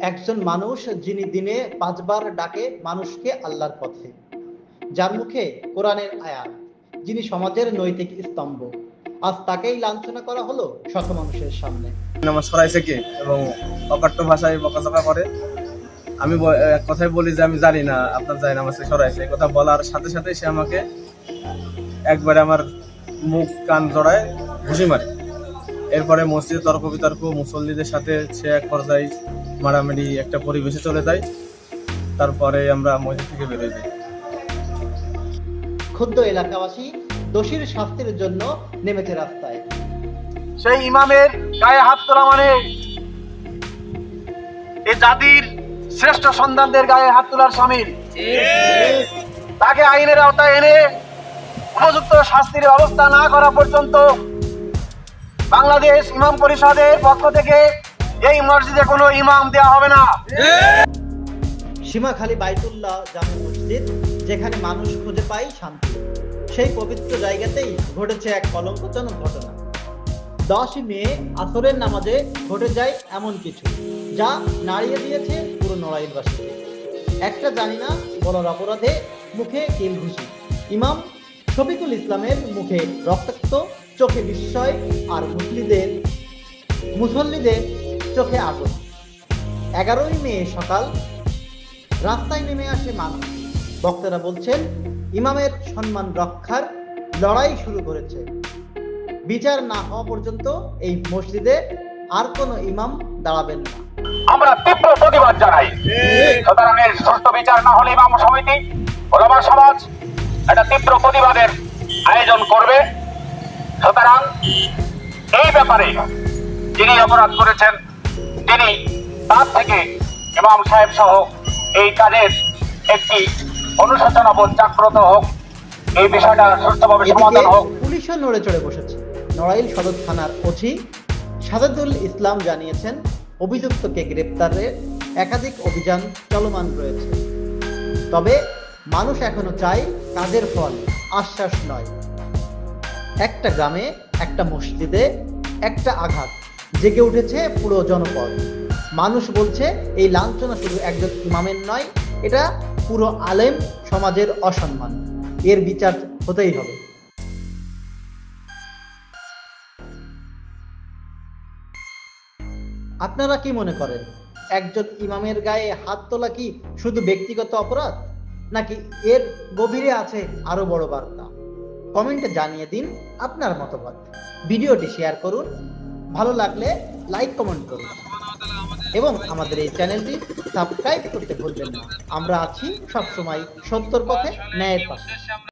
একজন মানুষ যিনি দিনে 5 বার ডাকে মানুষকে আল্লাহর পথে, যার মুখে কোরআনের আয়াত, যিনি সমাজের নৈতিক স্তম্ভ, আজ তাকেই লাঞ্ছনা করা হলো শত মানুষের সামনে। নামাজ পড়াইছে কে এবং অকাট্য ভাষায় বকাঝকা করে। আমি এক কথাই বলি যে আমি জানি না আপনার জায় নামাজে সরাইছে, এই কথা বলার সাথে সাথে সে আমাকে একবারে আমার মুখ কান জড়ায় ঘুষি মারে। এরপরে মসজিদে তর্ক বিতর্ক মুসল্লিদের সাথে সে এক পর্যায়ে মারামারি একটা পরিবেশে চলে যায়। তারপরে আমরা মসজিদ থেকে বেরোয় যাই। ক্ষুব্ধ এলাকাবাসী দোষীর শাস্তির জন্য নেমেছে রাস্তায়। সেই ইমামের গায়ে হাত তোলা মানে এই জাতির শ্রেষ্ঠ সন্তানদের গায়ে হাত তোলার শামিল। তাকে আইনের আওতায় এনে উপযুক্ত শাস্তির ব্যবস্থা না করা পর্যন্ত বাংলাদেশ ইমাম পরিষদের পক্ষ থেকে এই মসজিদে কোনো ইমাম দেওয়া হবে না। সীমাখালী বাইতুল্লাহ জামে মসজিদ, যেখানে মানুষ খুঁজে পায় শান্তি, সেই পবিত্র জায়গাতেই ঘটেছে এক কলঙ্কজনক ঘটনা। 10 মে আসরের নামাজে ঘটে যায় এমন কিছু যা নাড়িয়ে দিয়েছে পুরো নড়াইলবাসীকে। একটা জানি না বলার অপরাধে মুখে কিল ঘুষি, ইমাম শফিকুল ইসলামের মুখে রক্তাক্ত, চোখে বিস্ময়, আর মুসল্লিদের চোখে আগুন। 11 মে সকাল রাস্তায় নেমে আসে মানুষ। বক্তারা বলছেন ইমামের সম্মান রক্ষার লড়াই শুরু করেছে। বিচার না হওয়া পর্যন্ত এই মসজিদে আর কোনো ইমাম দাঁড়াবেন না। আমরা তীব্র প্রতিবাদ জানাই। সুতরাং এর সুষ্ঠু বিচার না হলে ইমাম সমিতি, ওলামা সমাজ একটা তীব্র প্রতিবাদের আয়োজন করবে। সুতরাং এই ব্যাপারে যিনি অপরাধ করেছেন তিনি তার থেকে ইমাম সাহেব সহ এই কাজের একটি অনুশোচনা বোধ জাগ্রত হোক, এই বিষয়টা সুষ্ঠুভাবে সমাধান হোক। পুলিশও নড়ে চড়ে বসেছে। নড়াইল সদর থানার ওসি সাদাতুল ইসলাম জানিয়েছেন অভিযুক্তকে গ্রেপ্তারের একাধিক অভিযান চলমান রয়েছে। তবে মানুষ এখনো চায় কাজের ফল, আশ্বাস নয়। একটা গ্রামে, একটা মসজিদে একটা আঘাত, জেগে উঠেছে পুরো জনপদ। মানুষ বলছে এই লাঞ্ছনা শুধু একজন ইমামের নয়, এটা পুরো আলেম সমাজের অসম্মান। এর বিচার হতেই হবে। আপনারা কি মনে করেন, একজন ইমামের গায়ে হাত তোলা কি শুধু ব্যক্তিগত অপরাধ, নাকি এর গভীরে আছে আরো বড় বার্তা? কমেন্টে জানিয়ে দিন আপনার মতামত। ভিডিওটি শেয়ার করুন, ভালো লাগলে লাইক কমেন্ট করুন এবং আমাদের এই চ্যানেলটি সাবস্ক্রাইব করতে ভুলবেন না। আমরা আছি সবসময় সত্যর পথে, ন্যায়ের পাশে।